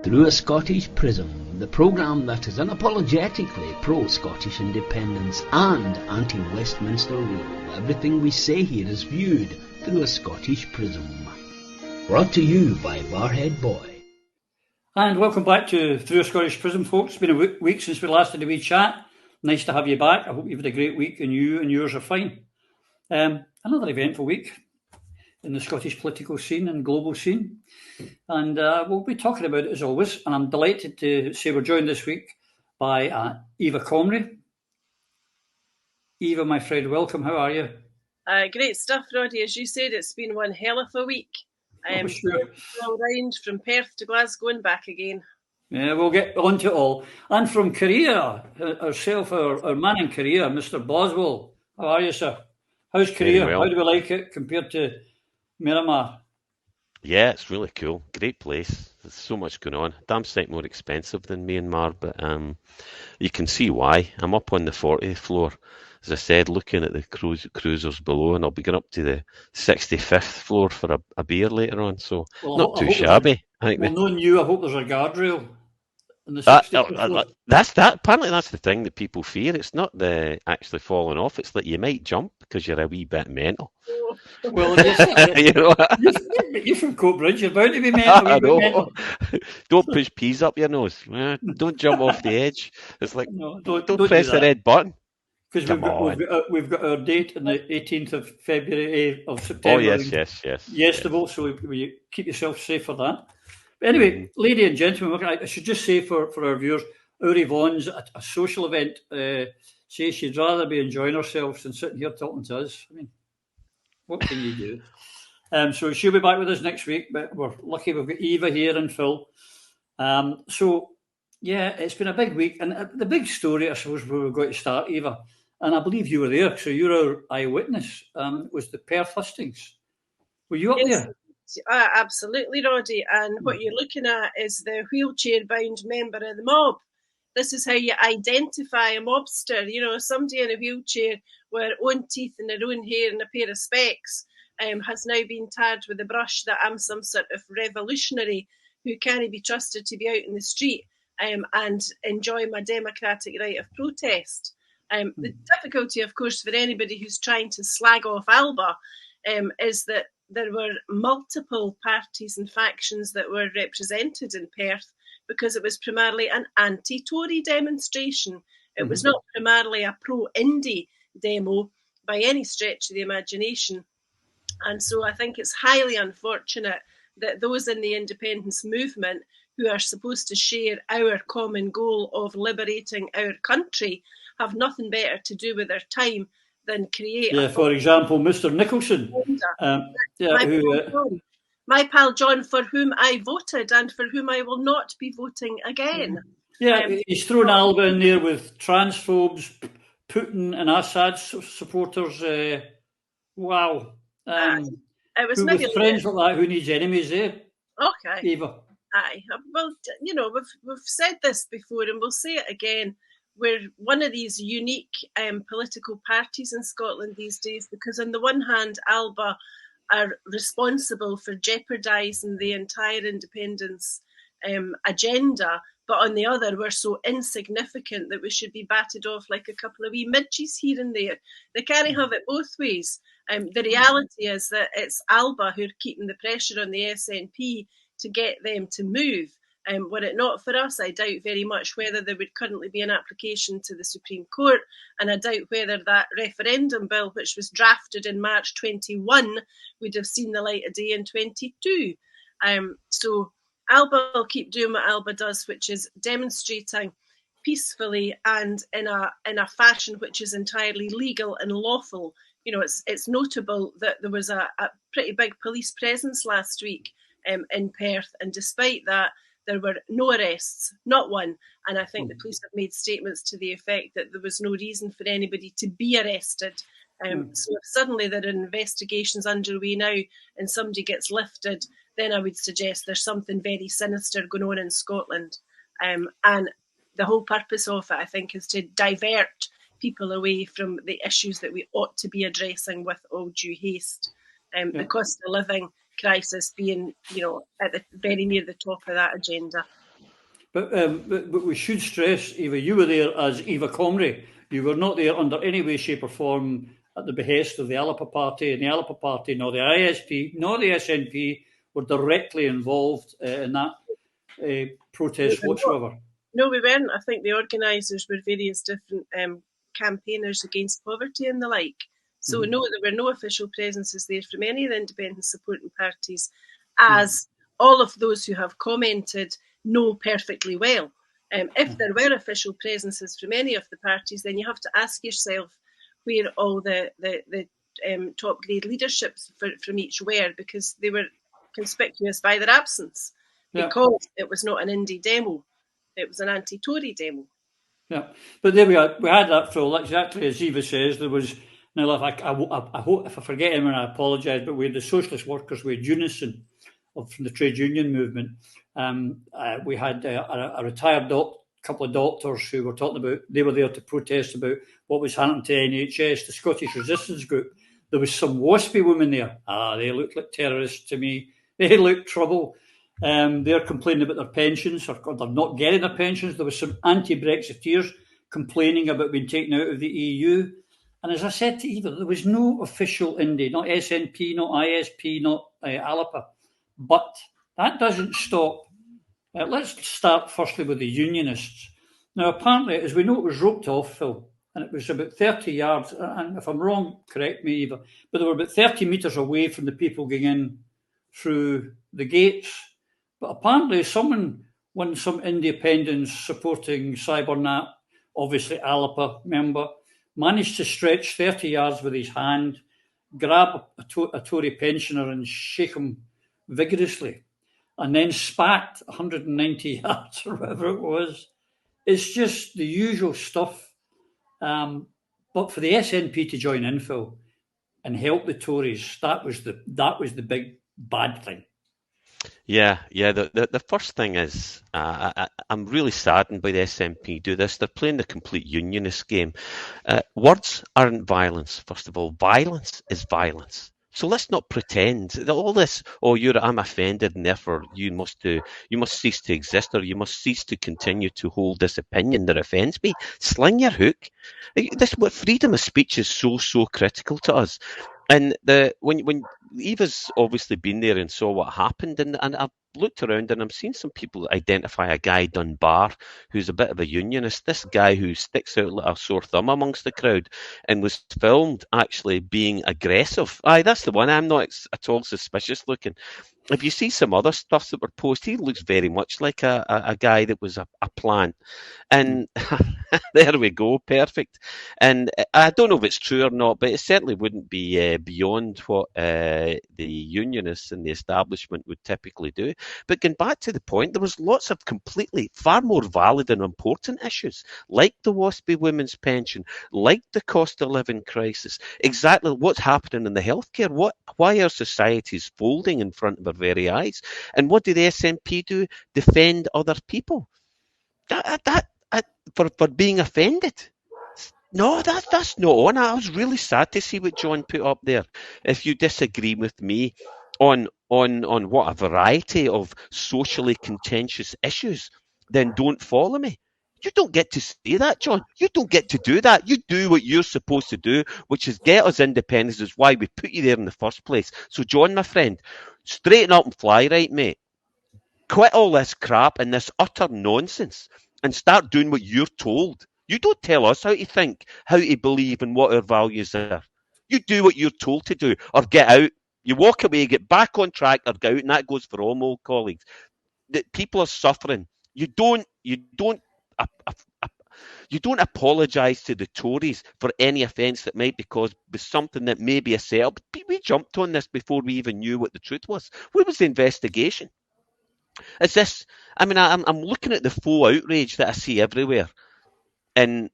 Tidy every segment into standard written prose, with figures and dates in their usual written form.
Through a Scottish Prism, the programme that is unapologetically pro-Scottish independence and anti-Westminster rule. Everything we say here is viewed through a Scottish Prism. Brought to you by Barhead Boy. And welcome back to Through a Scottish Prism, folks. It's been a week since we last had a wee chat. Nice to have you back. I hope you've had a great week and you and yours are fine. Another eventful week in the Scottish political scene and global scene. And we'll be talking about it as always. And I'm delighted to say we're joined this week by Eva Comrie. Eva, my friend, welcome. How are you? Great stuff, Roddy. As you said, it's been one hell of a week. Sure. All round from Perth to Glasgow and back again. Yeah, we'll get on to it all. And from Korea, ourself, our man in Korea, Mr. Boswell. How are you, sir? How's Korea? Well. How do we like it compared to Myanmar? Yeah, it's really cool. Great place. There's so much going on. Damn sight more expensive than Myanmar, but you can see why. I'm up on the 40th floor, as I said, looking at the cruisers below, and I'll be going up to the 65th floor for a beer later on, so not too shabby. Knowing you, I hope there's a guardrail in the 65th floor. That's that. Apparently that's the thing that people fear. It's not the actually falling off, it's that you might jump because you're a wee bit mental. Well, you know, you're from Coatbridge, you're bound to be mental. Don't push peas up your nose. Don't jump off the edge. It's like, don't press do the red button. Because we've got our date on the 18th of February of September. Oh, yes. Yes, so you keep yourself safe for that. But anyway, ladies and gentlemen, I should just say for our viewers, our Yvonne's at a social event says she'd rather be enjoying herself than sitting here talking to us. I mean, what can you do? So she'll be back with us next week, but we're lucky we've got Eva here and Phil. So, yeah, it's been a big week. And the big story, I suppose, where we're going to start, Eva, and I believe you were there, so you're our eyewitness, was the Perth hustings. Were you up there? Absolutely, Roddy. And what you're looking at is the wheelchair-bound member of the mob. This is how you identify a mobster. You know, somebody in a wheelchair with their own teeth and their own hair and a pair of specs has now been tagged with a brush that I'm some sort of revolutionary who can't be trusted to be out in the street and enjoy my democratic right of protest. The difficulty, of course, for anybody who's trying to slag off Alba is that there were multiple parties and factions that were represented in Perth because it was primarily an anti-Tory demonstration. It was not primarily a pro-Indie demo by any stretch of the imagination. And so I think it's highly unfortunate that those in the independence movement who are supposed to share our common goal of liberating our country have nothing better to do with their time than create. Yeah, for example, Mr. Nicholson. My pal John, for whom I voted and for whom I will not be voting again. Yeah, he's thrown Alba in there with transphobes, Putin and Assad supporters. Wow. It was maybe with friends like that, who needs enemies, eh? Okay. Eva. Aye. Well, you know, we've said this before and we'll say it again. We're one of these unique political parties in Scotland these days because on the one hand, Alba are responsible for jeopardising the entire independence agenda, but on the other, we're so insignificant that we should be batted off like a couple of wee midges here and there. They can't have it both ways. The reality is that it's Alba who are keeping the pressure on the SNP to get them to move. Were it not for us, I doubt very much whether there would currently be an application to the Supreme Court, and I doubt whether that referendum bill, which was drafted in March 21, would have seen the light of day in 22. So Alba will keep doing what Alba does, which is demonstrating peacefully and in a fashion which is entirely legal and lawful. You know, it's notable that there was a pretty big police presence last week in Perth, and despite that, there were no arrests, not one. And I think the police have made statements to the effect that there was no reason for anybody to be arrested. So if suddenly there are investigations underway now and somebody gets lifted, then I would suggest there's something very sinister going on in Scotland. And the whole purpose of it, I think, is to divert people away from the issues that we ought to be addressing with all due haste. The cost of living crisis being, you know, at the very near the top of that agenda. But we should stress, Eva, you were there as Eva Comrie. You were not there under any way, shape, or form at the behest of the Alapa Party, and the Alapa Party, nor the ISP, nor the SNP were directly involved in that protest whatsoever. No, we weren't. I think the organisers were various different campaigners against poverty and the like. So no, there were no official presences there from any of the independent supporting parties, as all of those who have commented know perfectly well. If there were official presences from any of the parties, then you have to ask yourself where all the top grade leaderships from each were, because they were conspicuous by their absence, because it was not an indie demo. It was an anti-Tory demo. Yeah, but there we are. We had that full, exactly as Eva says. There was, now I hope, if I forget him, and I apologise, but we had the socialist workers, we had Unison from the trade union movement. We had a retired couple of doctors who were talking about, they were there to protest about what was happening to NHS, the Scottish Resistance Group. There was some waspy women there. They looked like terrorists to me. They looked trouble. They're complaining about their pensions, or they're not getting their pensions. There was some anti-Brexiteers complaining about being taken out of the EU. And as I said to Eva, there was no official indie, not SNP, not ISP, not Alapa. But that doesn't stop. Let's start firstly with the unionists. Now, apparently, as we know, it was roped off, Phil, and it was about 30 yards, and if I'm wrong, correct me, Eva, but they were about 30 metres away from the people going in through the gates. But apparently someone won some independents supporting Cybernat, obviously Alapa member, managed to stretch 30 yards with his hand, grab a Tory pensioner and shake him vigorously, and then spat 190 yards or whatever it was. It's just the usual stuff. But for the SNP to join in, Phil, and help the Tories, that was the big bad thing. Yeah. The first thing is, I'm really saddened by the SNP do this. They're playing the complete unionist game. Words aren't violence. First of all, violence is violence. So let's not pretend that all this, I'm offended and therefore you must cease to exist, or you must cease to continue to hold this opinion that offends me. Sling your hook. Freedom of speech is so critical to us. And when Eva's obviously been there and saw what happened, and I've looked around and I'm seeing some people identify a guy Dunbar who's a bit of a unionist. This guy who sticks out like a sore thumb amongst the crowd and was filmed actually being aggressive. Aye, that's the one. I'm not at all suspicious looking. If you see some other stuff that were posted, he looks very much like a guy that was a plant. And there we go, perfect. And I don't know if it's true or not, but it certainly wouldn't be beyond what the unionists and the establishment would typically do. But going back to the point, there was lots of completely far more valid and important issues, like the WASPy women's pension, like the cost of living crisis, exactly what's happening in the healthcare, why our society is folding in front of our very eyes. And what do the SNP do? Defend other people. For being offended. No, that's not on. I was really sad to see what John put up there. If you disagree with me on what a variety of socially contentious issues, then don't follow me. You don't get to say that, John. You don't get to do that. You do what you're supposed to do, which is get us independence. Is why we put you there in the first place. So, John, my friend, straighten up and fly right, mate. Quit all this crap and this utter nonsense and start doing what you're told. You don't tell us how to think, how to believe, and what our values are. You do what you're told to do, or get out. You walk away, get back on track, or get out, and that goes for all my old colleagues. That people are suffering. You don't apologise to the Tories for any offence that might be caused by something that may be a setup. We jumped on this before we even knew what the truth was. Where was the investigation? Is this? I mean, I'm looking at the faux outrage that I see everywhere, and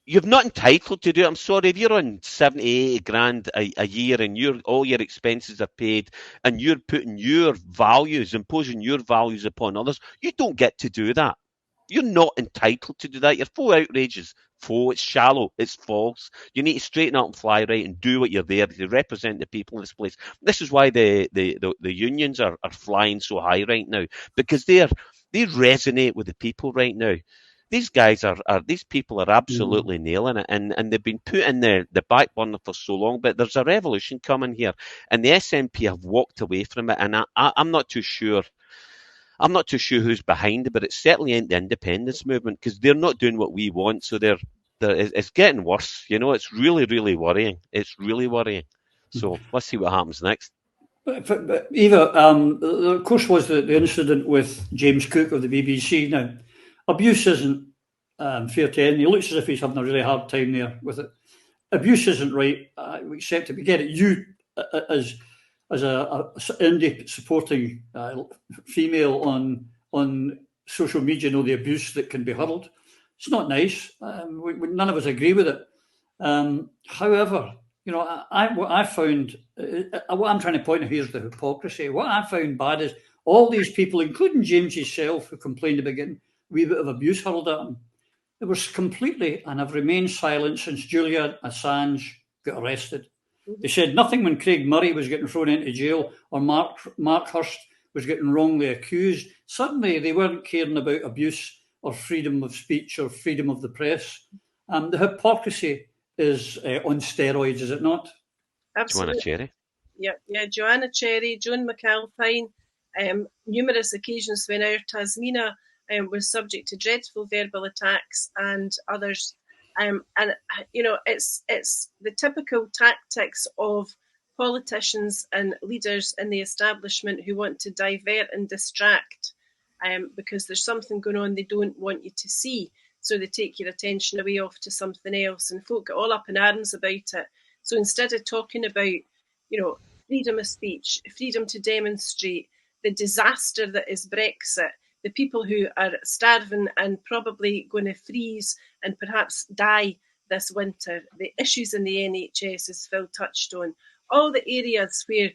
you're not entitled to do it. I'm sorry, if you're on 70, 80 grand a year and all your expenses are paid and you're putting your values, imposing your values upon others, you don't get to do that. You're not entitled to do that. Your faux outrage is faux, it's shallow, it's false. You need to straighten up and fly right and do what you're there to represent the people in this place. This is why the unions are flying so high right now, because they're They resonate with the people right now. These guys these people are absolutely nailing it, and they've been put in the back burner for so long. But there's a revolution coming here, and the SNP have walked away from it. And I'm not too sure. I'm not too sure who's behind it, but it certainly ain't the independence movement, because they're not doing what we want. So it's getting worse. You know, it's really, really worrying. It's really worrying. So let's see what happens next. But Eva, of course, was the incident with James Cook of the BBC. Now, abuse isn't fair to any. He looks as if he's having a really hard time there with it. Abuse isn't right. We accept it. We get it. You, as a indie supporting female on social media, know the abuse that can be hurled. It's not nice. None of us agree with it. However, you know, what I found, what I'm trying to point out here is the hypocrisy. What I found bad is all these people, including James himself, who complained about getting a wee bit of abuse hurled at him, it was completely, and have remained silent since Julian Assange got arrested. They said nothing when Craig Murray was getting thrown into jail or Mark Hurst was getting wrongly accused. Suddenly they weren't caring about abuse or freedom of speech or freedom of the press. The hypocrisy is on steroids, is it not? Absolutely. Joanna Cherry. Yeah, Joanna Cherry, Joan McAlpine, numerous occasions when our Tasmina was subject to dreadful verbal attacks and others. And you know, it's the typical tactics of politicians and leaders in the establishment who want to divert and distract because there's something going on they don't want you to see. So they take your attention away off to something else, and folk get all up in arms about it. So instead of talking about, you know, freedom of speech, freedom to demonstrate, the disaster that is Brexit, the people who are starving and probably going to freeze and perhaps die this winter, the issues in the NHS, as Phil touched on, all the areas where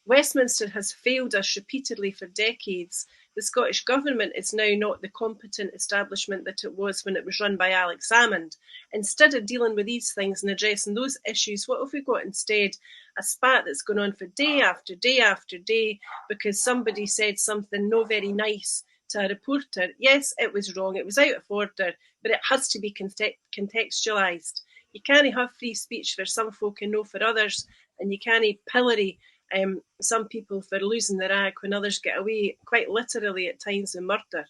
Westminster has failed us repeatedly for decades. The Scottish Government is now not the competent establishment that it was when it was run by Alex Salmond. Instead of dealing with these things and addressing those issues, what have we got instead? A spat that's going on for day after day after day because somebody said something no very nice to a reporter. Yes, it was wrong, it was out of order, but it has to be contextualised. You can't have free speech for some folk and no for others, and you can't pillory some people for losing their rag when others get away quite literally at times with murder.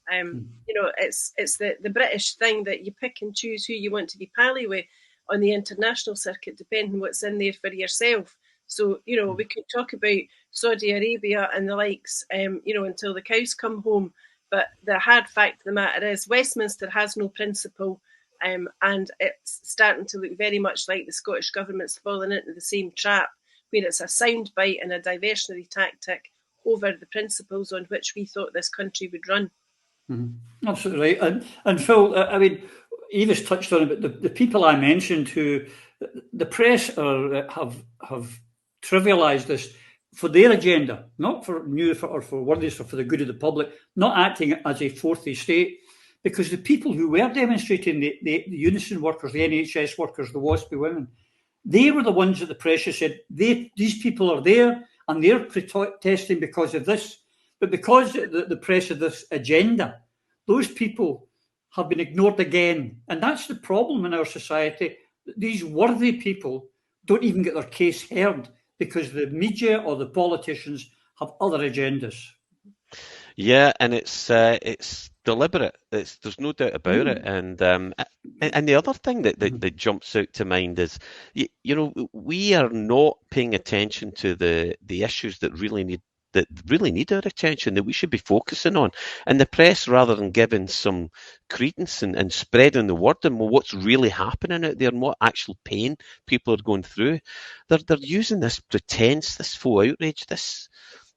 You know, it's the British thing that you pick and choose who you want to be pally with on the international circuit, depending what's in there for yourself. So, you know, we could talk about Saudi Arabia and the likes, you know, until the cows come home. But the hard fact of the matter is Westminster has no principle, and it's starting to look very much like the Scottish Government's fallen into the same trap, where it's a soundbite and a diversionary tactic over the principles on which we thought this country would run. Mm-hmm. Absolutely right. And Phil, I mean, Eva's touched on it, but the people I mentioned who the press have trivialised this for their agenda, not for news or for worthies or for the good of the public, not acting as a fourth estate, because the people who were demonstrating, the unison workers, the NHS workers, the WASPy women, they were the ones that the press said, these people are there and they're protesting because of this. But because the press had this agenda, those people have been ignored again. And that's the problem in our society. These worthy people don't even get their case heard because the media or the politicians have other agendas. Yeah, and it's deliberate. There's no doubt about it. And the other thing that jumps out to mind is, you know, we are not paying attention to the issues that really need our attention, that we should be focusing on. And the press, rather than giving some credence and spreading the word on what's really happening out there and what actual pain people are going through, they're using this pretense, this faux outrage, this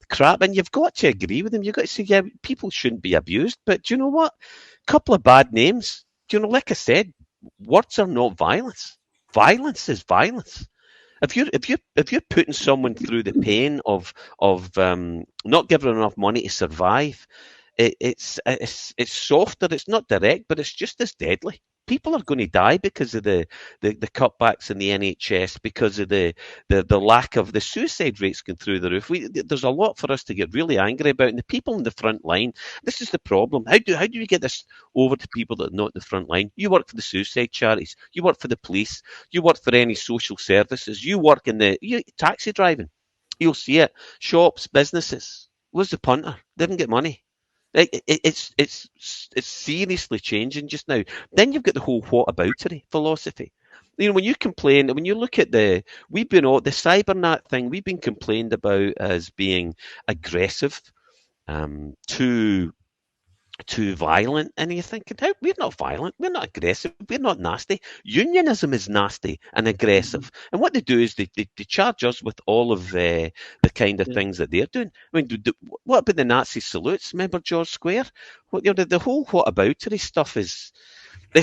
crap. And you've got to agree with them. You've got to say, yeah, people shouldn't be abused. But do you know what? A couple of bad names. Do you know, like I said, words are not violence. Violence is violence. If you're putting someone through the pain of not giving enough money to survive, it's softer. It's not direct, but it's just as deadly. People are going to die because of the cutbacks in the NHS, because of the lack of the suicide rates going through the roof. There's a lot for us to get really angry about. And the people in the front line, this is the problem. How do we get this over to people that are not in the front line? You work for the suicide charities. You work for the police. You work for any social services. You work in taxi driving. You'll see it. Shops, businesses. Where's the punter? They didn't get money. It's seriously changing just now. Then you've got the whole whataboutery philosophy. When you complain, when you look at the cybernat thing, we've been complained about as being aggressive, too violent, and you're thinking, we're not violent, we're not aggressive, we're not nasty. Unionism is nasty and aggressive. And what they do is they charge us with all of the kind of things that they're doing. I mean, what about the Nazi salutes? Remember George Square? The whole whataboutery stuff it's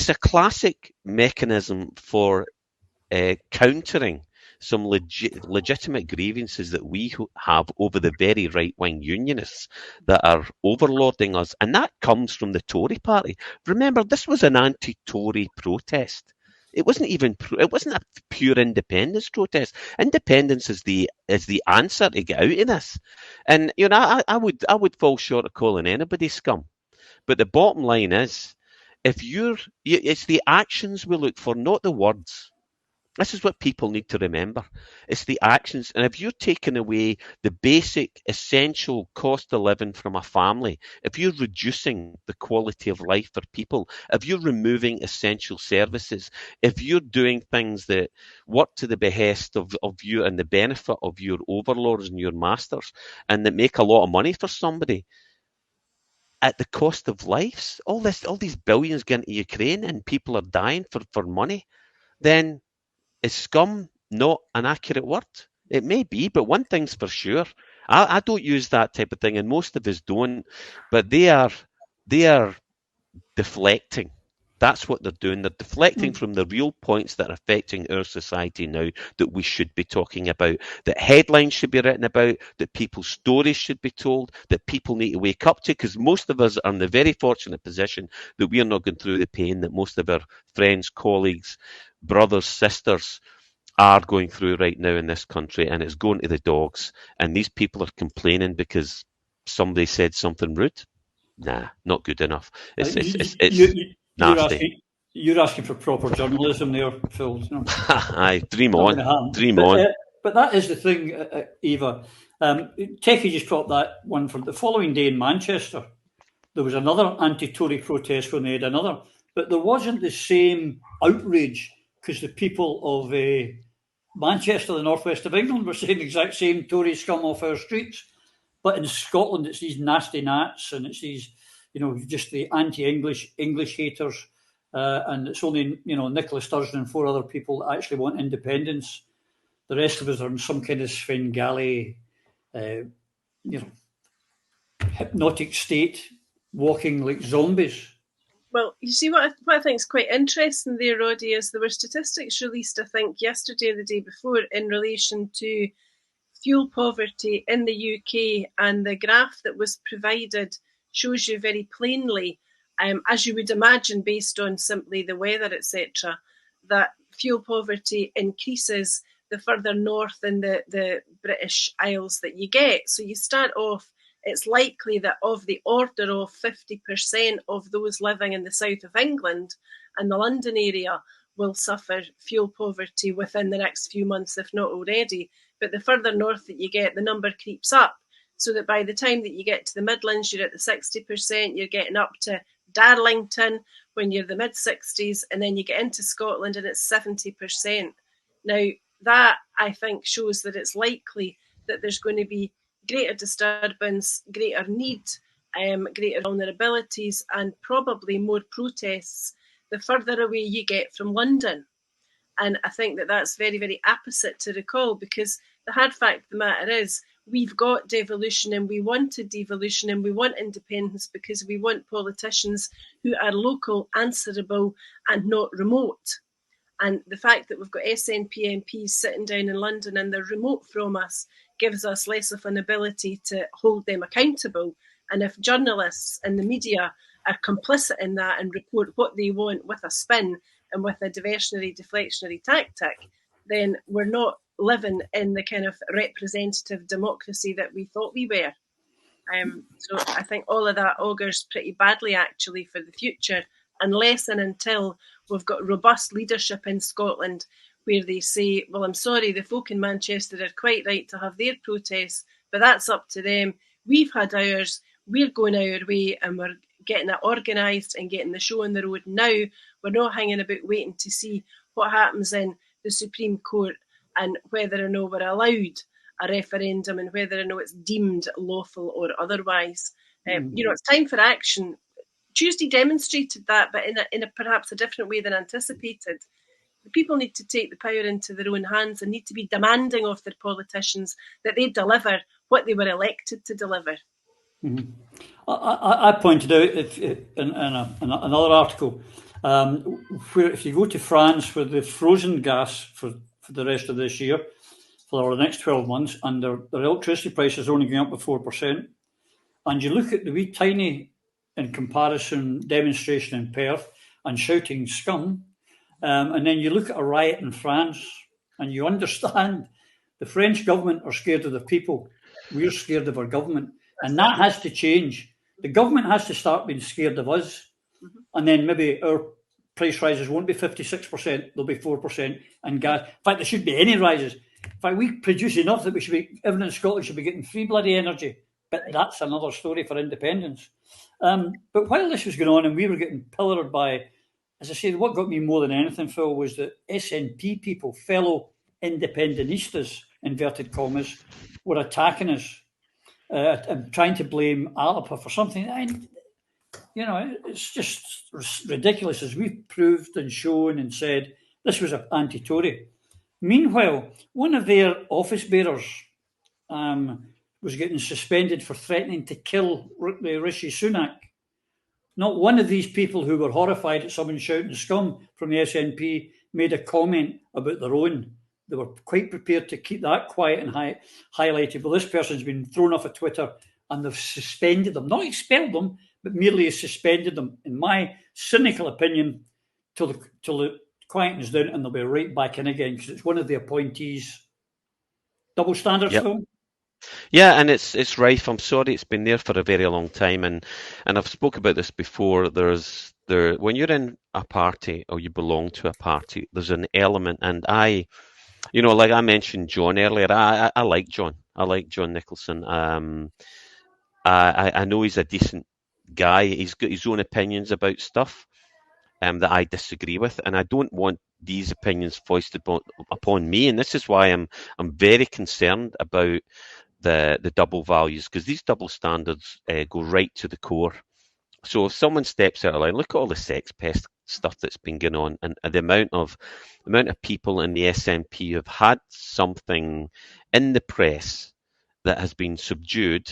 a classic mechanism for countering some legitimate grievances that we have over the very right-wing unionists that are overlording us. And that comes from the Tory party. Remember, this was an anti-Tory protest. It wasn't a pure independence protest. Independence is the answer to get out of this. And I would fall short of calling anybody scum. But the bottom line is, it's the actions we look for, not the words. This is what people need to remember. It's the actions. And if you're taking away the basic, essential cost of living from a family, if you're reducing the quality of life for people, if you're removing essential services, if you're doing things that work to the behest of you and the benefit of your overlords and your masters, and that make a lot of money for somebody, at the cost of lives, all these billions going to Ukraine and people are dying for money, then is scum not an accurate word? It may be, but one thing's for sure. I don't use that type of thing, and most of us don't. But they are deflecting. That's what they're doing. They're deflecting from the real points that are affecting our society now that we should be talking about, that headlines should be written about, that people's stories should be told, that people need to wake up to, because most of us are in the very fortunate position that we are not going through the pain that most of our friends, colleagues, brothers, sisters are going through right now in this country, and it's going to the dogs. And these people are complaining because somebody said something rude. Nah, not good enough. It's nasty. You're asking for proper journalism there, Phil. Aye, dream on. But that is the thing, Eva. Techie just dropped that one from the following day in Manchester. There was another anti-Tory protest when they had another, but there wasn't the same outrage because the people of Manchester, the northwest of England, were saying the exact same Tory scum off our streets. But in Scotland, it's these nasty nats, and it's these, just the anti-English, English haters, and it's only, Nicola Sturgeon and 4 other people that actually want independence. The rest of us are in some kind of Svengali, hypnotic state, walking like zombies. Well, you see what I think is quite interesting there, Roddy, is there were statistics released, I think, yesterday or the day before in relation to fuel poverty in the UK, and the graph that was provided shows you very plainly, as you would imagine based on simply the weather, etc., that fuel poverty increases the further north in the British Isles that you get. So you start off, it's likely that of the order of 50% of those living in the south of England and the London area will suffer fuel poverty within the next few months, if not already. But the further north that you get, the number creeps up, so that by the time that you get to the Midlands, you're at the 60%, you're getting up to Darlington when you're the mid-60s, and then you get into Scotland and it's 70%. Now, that, I think, shows that it's likely that there's going to be greater disturbance, greater need, greater vulnerabilities, and probably more protests the further away you get from London. And I think that that's very, very apposite to recall, because the hard fact of the matter is we've got devolution and we wanted devolution and we want independence because we want politicians who are local, answerable and not remote. And the fact that we've got SNP MPs sitting down in London and they're remote from us gives us less of an ability to hold them accountable. And if journalists and the media are complicit in that and report what they want with a spin and with a diversionary, deflectionary tactic, then we're not living in the kind of representative democracy that we thought we were. So I think all of that augurs pretty badly, actually, for the future, unless and until we've got robust leadership in Scotland where they say, well, I'm sorry, the folk in Manchester are quite right to have their protests, but that's up to them. We've had ours, we're going our way, and we're getting it organised and getting the show on the road now. We're not hanging about waiting to see what happens in the Supreme Court and whether or not we're allowed a referendum and whether or not it's deemed lawful or otherwise. It's time for action. Tuesday demonstrated that, but in a perhaps a different way than anticipated. The people need to take the power into their own hands and need to be demanding of their politicians that they deliver what they were elected to deliver. Mm-hmm. I pointed out in another article, where if you go to France with the frozen gas for the rest of this year, for the next 12 months, and their electricity price is only going up by 4%, and you look at the wee tiny, in comparison, demonstration in Perth and shouting scum, and then you look at a riot in France and you understand the French government are scared of the people, we're scared of our government, and that has to change. The government has to start being scared of us, and then maybe our price rises won't be 56%, they'll be 4%, and gas. In fact, there shouldn't be any rises. In fact, we produce enough that everyone in Scotland should be getting free bloody energy, but that's another story for independence. But while this was going on and we were getting pillared by, as I said, what got me more than anything, Phil, was that SNP people, fellow independentistas, inverted commas, were attacking us and trying to blame Alapa for something. It's just ridiculous, as we've proved and shown and said, this was anti-Tory. Meanwhile, one of their office bearers was getting suspended for threatening to kill Rishi Sunak. Not one of these people who were horrified at someone shouting scum from the SNP made a comment about their own. They were quite prepared to keep that quiet and highlighted. Well, this person's been thrown off of Twitter and they've suspended them. Not expelled them, but merely suspended them, in my cynical opinion, till the quietens down and they'll be right back in again because it's one of the appointees. Double standards, Yep. Phil? Yeah, and it's rife. I'm sorry, it's been there for a very long time, and I've spoke about this before. When you're in a party or you belong to a party, there's an element, and like I mentioned John earlier. I like John. I like John Nicholson. I know he's a decent guy. He's got his own opinions about stuff that I disagree with, and I don't want these opinions foisted upon me. And this is why I'm very concerned about the double values, because these double standards go right to the core. So if someone steps out of line, look at all the sex pest stuff that's been going on, and the amount of people in the SNP who have had something in the press that has been subdued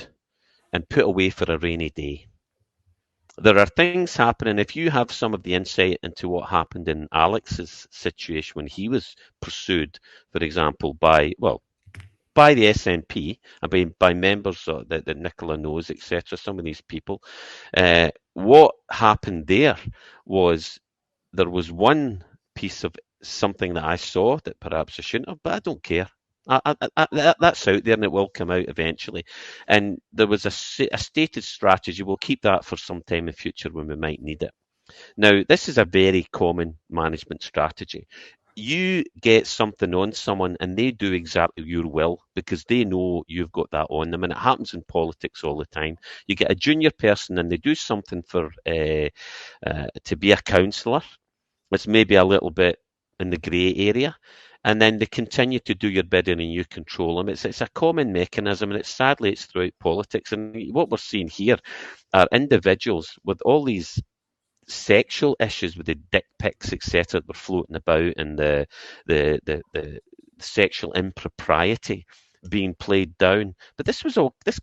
and put away for a rainy day. There are things happening. If you have some of the insight into what happened in Alex's situation when he was pursued, for example, by the SNP, by members that Nicola knows, etc., some of these people, what happened there was one piece of something that I saw that perhaps I shouldn't have, but I don't care. That's out there and it will come out eventually. And there was a stated strategy. We'll keep that for some time in future when we might need it. Now, this is a very common management strategy. You get something on someone and they do exactly your will because they know you've got that on them. And it happens in politics all the time. You get a junior person and they do something to be a councillor. It's maybe a little bit in the grey area. And then they continue to do your bidding and you control them. It's a common mechanism, and sadly it's throughout politics. And what we're seeing here are individuals with all these sexual issues with the dick pics, etc., that were floating about, and the sexual impropriety being played down. But this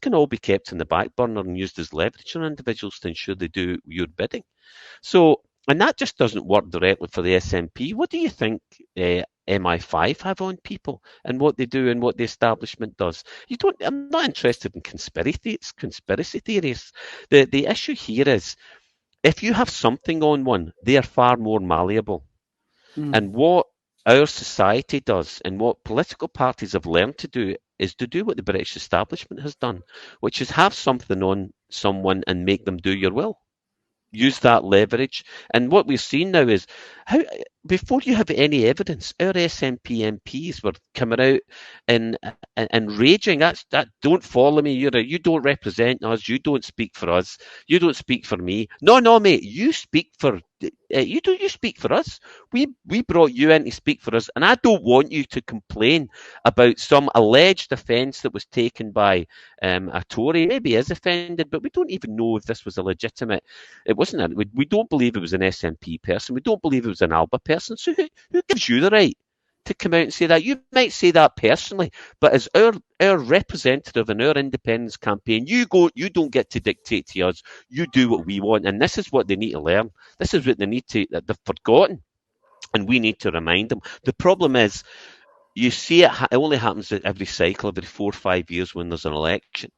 can all be kept in the back burner and used as leverage on individuals to ensure they do your bidding. So, and that just doesn't work directly for the SNP. What do you think MI5 have on people and what they do and what the establishment does? I'm not interested in conspiracy theories. The issue here is if you have something on one, they are far more malleable. And what our society does and what political parties have learned to do is to do what the British establishment has done, which is have something on someone and make them do your will. Use that leverage. And what we've seen now is how, before you have any evidence, our SNP MPs were coming out and raging. That don't follow me. You don't represent us. You don't speak for us. You don't speak for me. No, mate. You speak for you speak for us. We brought you in to speak for us, and I don't want you to complain about some alleged offence that was taken by a Tory. Maybe he is offended, but we don't even know if this was a legitimate. It wasn't. We don't believe it was an SNP person. We don't believe it was an Alba person. So who gives you the right to come out and say that? You might say that personally, but as our representative in our independence campaign, you don't get to dictate to us. You do what we want, and this is what they need to learn. This is what they need to. They've forgotten, and we need to remind them. The problem is, you see, it only happens every cycle, every 4 or 5 years when there's an election,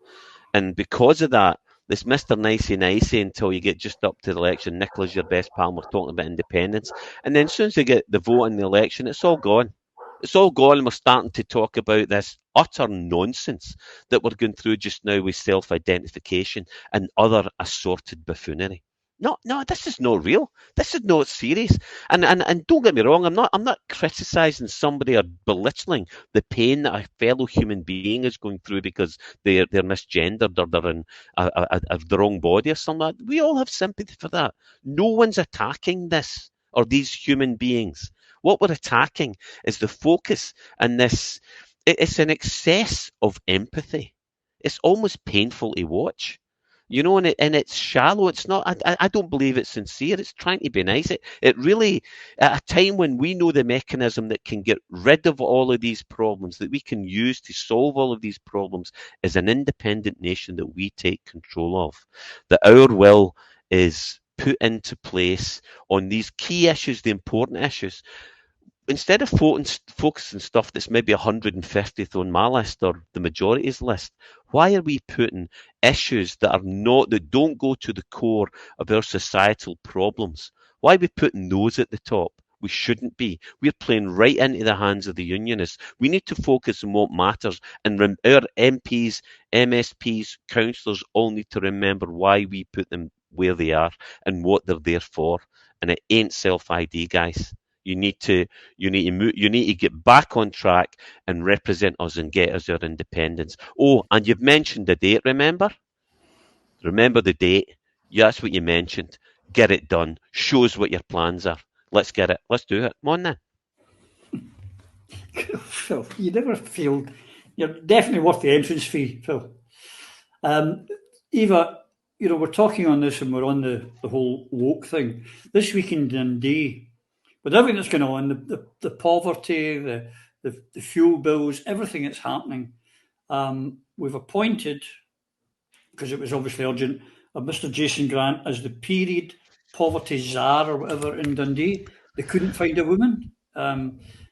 and because of that, this Mr. Nicey until you get just up to the election. Nicola's your best pal. We're talking about independence, and then as soon as they get the vote in the election, it's all gone. It's all gone, and we're starting to talk about this utter nonsense that we're going through just now with self-identification and other assorted buffoonery. No, this is not real. This is not serious. And don't get me wrong, I'm not criticising somebody or belittling the pain that a fellow human being is going through because they're misgendered or they're in the wrong body or something like that. We all have sympathy for that. No one's attacking this or these human beings. What we're attacking is the focus and this. It's an excess of empathy. It's almost painful to watch. You know, and it's shallow. It's not. I don't believe it's sincere. It's trying to be nice. It really, at a time when we know the mechanism that can get rid of all of these problems, that we can use to solve all of these problems, is an independent nation that we take control of. That our will is put into place on these key issues, the important issues. Instead of focusing stuff that's maybe 150th on my list or the majority's list, why are we putting issues that don't go to the core of our societal problems? Why are we putting those at the top? We shouldn't be. We're playing right into the hands of the unionists. We need to focus on what matters, and our MPs, MSPs, councillors all need to remember why we put them where they are and what they're there for. And it ain't self-ID, guys. You need to get back on track and represent us and get us our independence. Oh, and you've mentioned the date, remember? Remember the date. Yeah, that's what you mentioned. Get it done. Show us what your plans are. Let's get it. Let's do it. Come on then. Phil, you never failed. You're definitely worth the entrance fee, Phil. Eva, we're talking on this and we're on the whole woke thing. This week in Dundee, with everything that's going on, the poverty, the fuel bills, everything that's happening, we've appointed, because it was obviously urgent, Mr. Jason Grant as the period poverty czar or whatever in Dundee. They couldn't find a woman.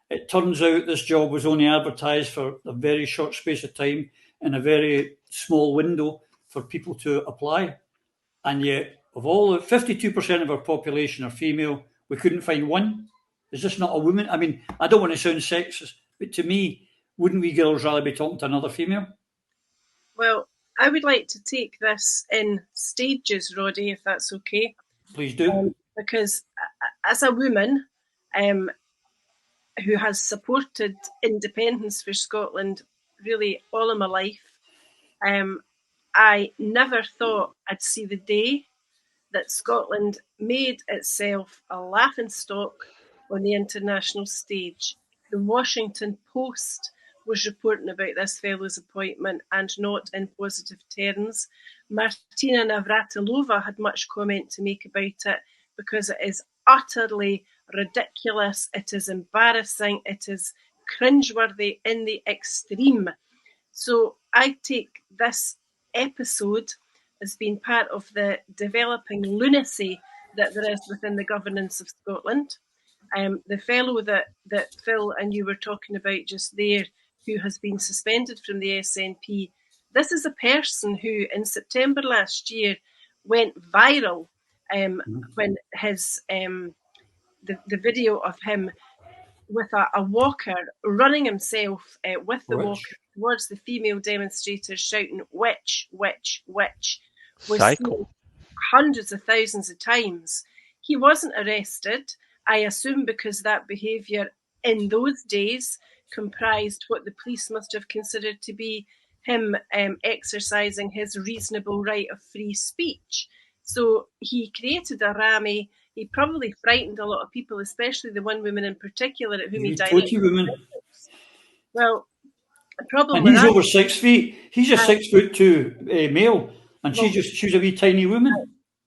It turns out this job was only advertised for a very short space of time in a very small window for people to apply. And yet, of all 52% of our population are female, we couldn't find one. Is this not a woman? I mean, I don't want to sound sexist, but to me, wouldn't we girls rather be talking to another female? Well, I would like to take this in stages, Roddy, if that's okay. Please do. Because as a woman who has supported independence for Scotland really all of my life, I never thought I'd see the day that Scotland made itself a laughingstock on the international stage. The Washington Post was reporting about this fellow's appointment, and not in positive terms. Martina Navratilova had much comment to make about it because it is utterly ridiculous, it is embarrassing, it is cringeworthy in the extreme. So I take this episode as being part of the developing lunacy that there is within the governance of Scotland. The fellow that Phil and you were talking about just there, who has been suspended from the SNP, this is a person who in September last year went viral when his the video of him with a walker running himself with the walker towards the female demonstrators shouting "witch, witch, witch" was seen hundreds of thousands of times. He wasn't arrested, I assume, because that behaviour in those days comprised what the police must have considered to be him exercising his reasonable right of free speech. So he created a rammy. He probably frightened a lot of people, especially the one woman in particular at whom he directed. Well, the problem and he's over 6 feet. He's a 6'2" male, and she's a wee tiny woman.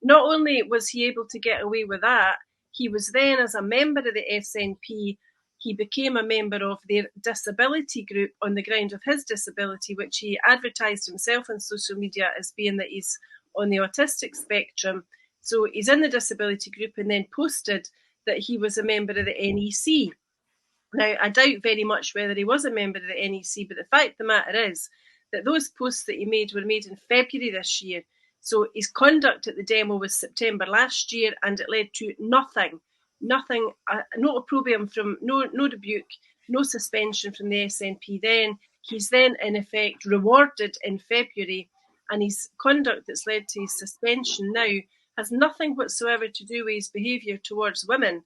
Not only was he able to get away with that, he was then, as a member of the SNP, he became a member of their disability group on the ground of his disability, which he advertised himself on social media as being that he's on the autistic spectrum. So he's in the disability group and then posted that he was a member of the NEC. Now, I doubt very much whether he was a member of the NEC, but the fact of the matter is that those posts that he made were made in February this year. So his conduct at the demo was September last year, and it led to nothing, no opprobrium from, no rebuke, no suspension from the SNP then. He's then, in effect, rewarded in February, and his conduct that's led to his suspension now has nothing whatsoever to do with his behaviour towards women.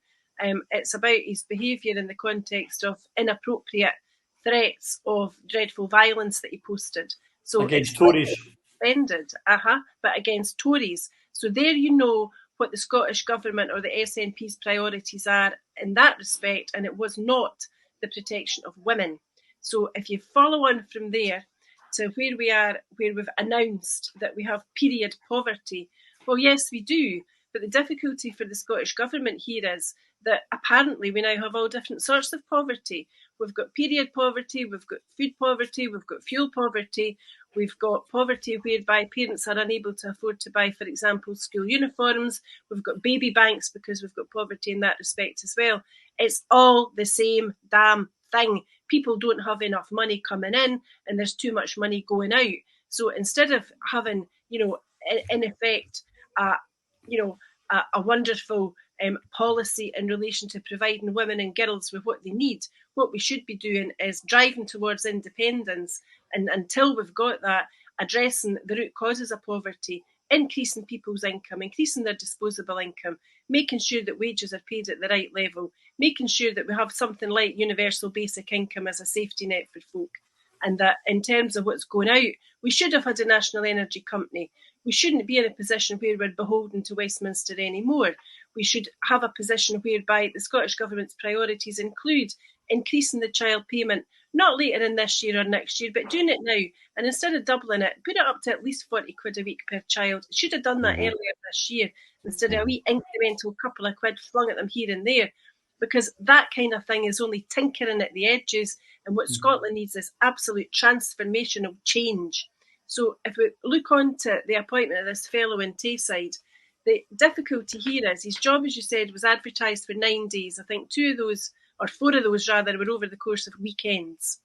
It's about his behaviour in the context of inappropriate threats of dreadful violence that he posted. So against Tories. Suspended, but against Tories. So there you know what the Scottish Government or the SNP's priorities are in that respect, and it was not the protection of women. So if you follow on from there to where we are, where we've announced that we have period poverty, well, yes, we do, but the difficulty for the Scottish Government here is that apparently we now have all different sorts of poverty. We've got period poverty, we've got food poverty, we've got fuel poverty, we've got poverty whereby parents are unable to afford to buy, for example, school uniforms. We've got baby banks because we've got poverty in that respect as well. It's all the same damn thing. People don't have enough money coming in and there's too much money going out. So instead of having, in effect, a wonderful policy in relation to providing women and girls with what they need, what we should be doing is driving towards independence, and until we've got that, addressing the root causes of poverty, increasing people's income, increasing their disposable income, making sure that wages are paid at the right level, making sure that we have something like universal basic income as a safety net for folk, and that in terms of what's going out, we should have had a national energy company. We shouldn't be in a position where we're beholden to Westminster anymore. We should have a position whereby the Scottish Government's priorities include increasing the child payment, not later in this year or next year, but doing it now. And instead of doubling it, put it up to at least 40 quid a week per child. Should have done that earlier this year, instead of a wee incremental couple of quid flung at them here and there, because that kind of thing is only tinkering at the edges. And what Scotland needs is absolute transformational change. So if we look on to the appointment of this fellow in Tayside, the difficulty here is his job, as you said, was advertised for 9 days. I think 2 of those, or 4 of those rather, were over the course of weekends.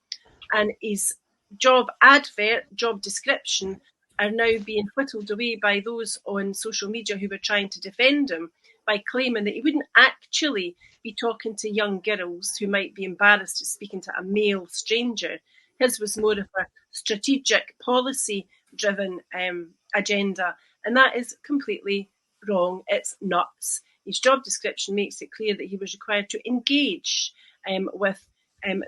And his job advert, job description, are now being whittled away by those on social media who were trying to defend him by claiming that he wouldn't actually be talking to young girls who might be embarrassed at speaking to a male stranger. His was more of a strategic, policy-driven agenda, and that is completely wrong. It's nuts. His job description makes it clear that he was required to engage with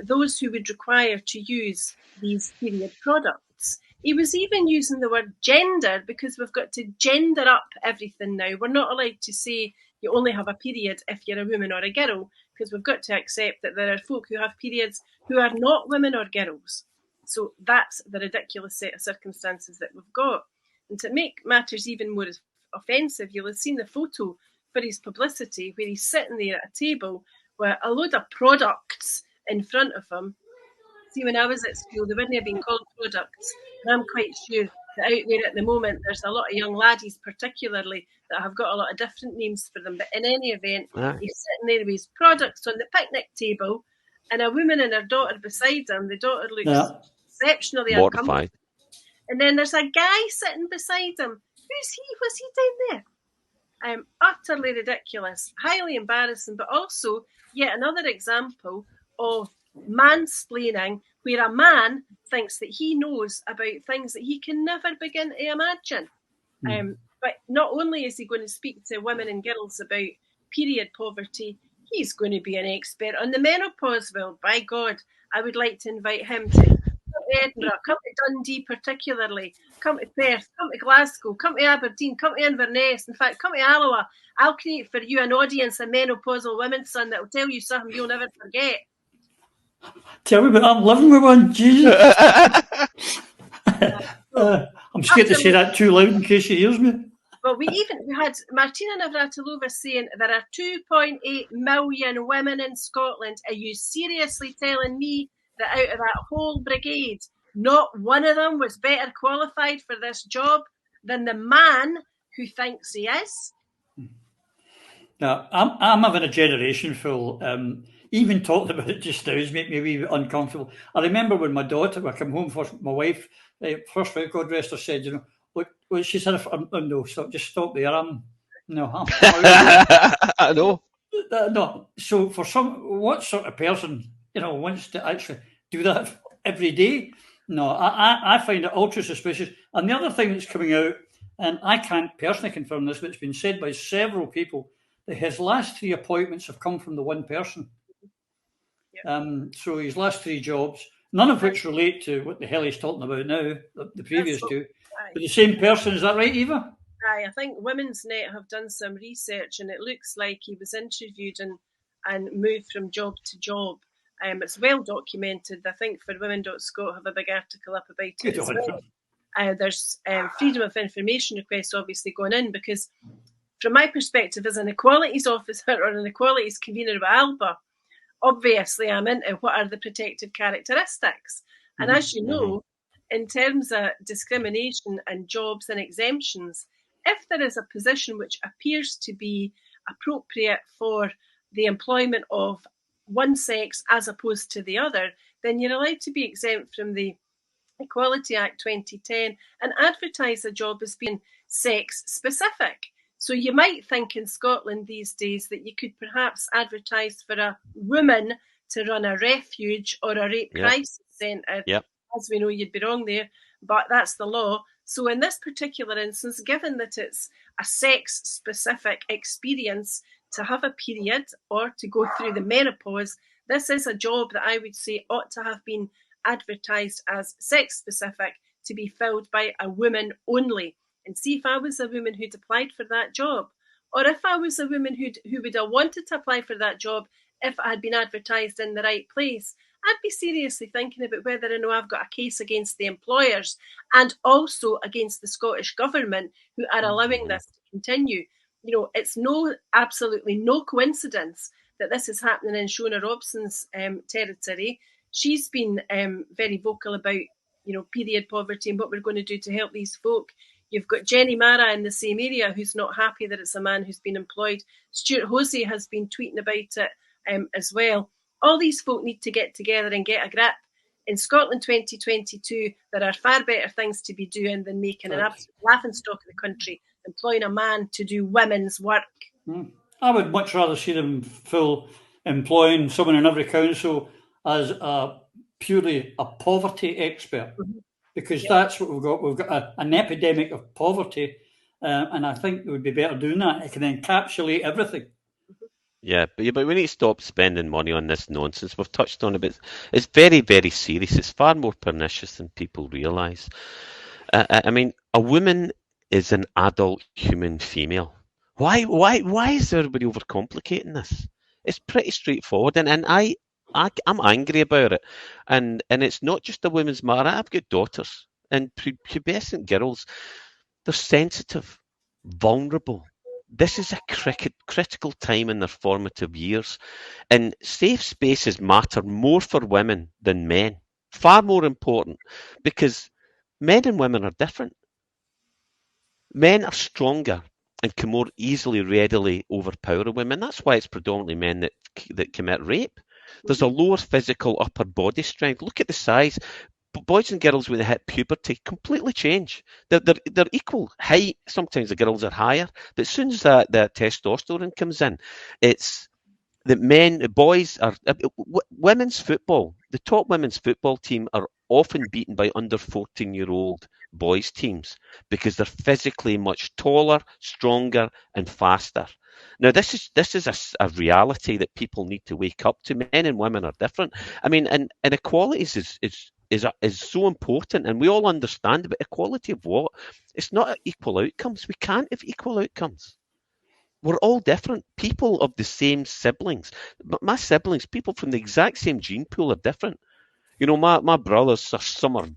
those who would require to use these period products. He was even using the word gender, because we've got to gender up everything now. We're not allowed to say you only have a period if you're a woman or a girl, because we've got to accept that there are folk who have periods who are not women or girls. So that's the ridiculous set of circumstances that we've got. And to make matters even more offensive, you'll have seen the photo for his publicity where he's sitting there at a table with a load of products in front of him. See, when I was at school, they wouldn't have been called products. And I'm quite sure that out there at the moment, there's a lot of young laddies particularly that have got a lot of different names for them. But in any event, he's sitting there with his products on the picnic table and a woman and her daughter beside him. The daughter looks exceptionally uncomfortable. And then there's a guy sitting beside him. Who's he? What's he doing there? utterly ridiculous, highly embarrassing, but also yet another example of mansplaining, where a man thinks that he knows about things that he can never begin to imagine. But not only is he going to speak to women and girls about period poverty, he's going to be an expert on the menopause. Well, by God, I would like to invite him to Edinburgh, come to Dundee particularly, come to Perth, come to Glasgow, come to Aberdeen, come to Inverness, in fact, come to Alloa. I'll create for you an audience of menopausal women, son, that will tell you something you'll never forget. Tell me about I'm living with one, Jesus. I'm scared to say that too loud in case she hears me. Well, we had Martina Navratilova saying there are 2.8 million women in Scotland. Are you seriously telling me that out of that whole brigade, not one of them was better qualified for this job than the man who thinks he is? Now, I'm having a generation full. Even talking about it just now has made me a wee bit uncomfortable. I remember when my daughter, I come home first, my wife, first week, God rest her, said, you know, what she said, no, just stop there. I know. No. So for what sort of person, you know, wants to actually do that every day? No, I find it ultra suspicious. And the other thing that's coming out, and I can't personally confirm this, but it's been said by several people, that his last 3 appointments have come from the one person. Yep. So his last 3 jobs, none of which relate to what the hell he's talking about now, the previous two. But the same person, is that right, Eva? Aye, I think Women's Net have done some research, and it looks like he was interviewed and moved from job to job. It's well documented. I think for Women.Scot have a big article up about it as well. There's freedom of information requests obviously going in, because from my perspective as an equalities officer or an equalities convener of ALBA, obviously I'm into what are the protected characteristics. And as you know, in terms of discrimination and jobs and exemptions, if there is a position which appears to be appropriate for the employment of one sex as opposed to the other, then you're allowed to be exempt from the Equality Act 2010 and advertise a job as being sex specific. So you might think in Scotland these days that you could perhaps advertise for a woman to run a refuge or a rape crisis centre. As we know, you'd be wrong there, but that's the law. So in this particular instance, given that it's a sex-specific experience to have a period or to go through the menopause, this is a job that I would say ought to have been advertised as sex-specific to be filled by a woman only. And see, if I was a woman who'd applied for that job, or if I was a woman who would have wanted to apply for that job if it had been advertised in the right place, I'd be seriously thinking about whether or not I've got a case against the employers and also against the Scottish Government who are allowing this to continue. You know, it's absolutely no coincidence that this is happening in Shona Robson's territory. She's been very vocal about, you know, period poverty and what we're going to do to help these folk. You've got Jenny Mara in the same area who's not happy that it's a man who's been employed. Stuart Hosey has been tweeting about it as well. All these folk need to get together and get a grip. In Scotland 2022, there are far better things to be doing than making an absolute laughingstock of the country, employing a man to do women's work. I would much rather see them employing someone in every council as purely a poverty expert, because that's what we've got. We've got an epidemic of poverty, and I think it would be better doing that. It can encapsulate everything. Yeah, but we need to stop spending money on this nonsense. We've touched on it, but it's very, very serious. It's far more pernicious than people realise. I mean, a woman is an adult human female. Why is everybody overcomplicating this? It's pretty straightforward, and I'm angry about it. And it's not just a women's matter. I've got daughters, and pubescent girls. They're sensitive, vulnerable. This is a critical time in their formative years, and safe spaces matter more for women than men. Far more important, because men and women are different. Men are stronger and can more easily, readily overpower women. That's why it's predominantly men that commit rape. There's a lower physical upper body strength. Look at the size. boys and girls when they hit puberty completely change. They're equal height. Sometimes the girls are higher, but as soon as that testosterone comes in, it's that boys are women's football. The top women's football team are often beaten by under 14-year-old boys teams because they're physically much taller, stronger, and faster. Now, this is a reality that people need to wake up to. Men and women are different. I mean, and equalities is so important, and we all understand it, but equality of what? It's not equal outcomes. We can't have equal outcomes. We're all different. People of the same siblings. But my siblings, people from the exact same gene pool, are different. You know, my brothers, some are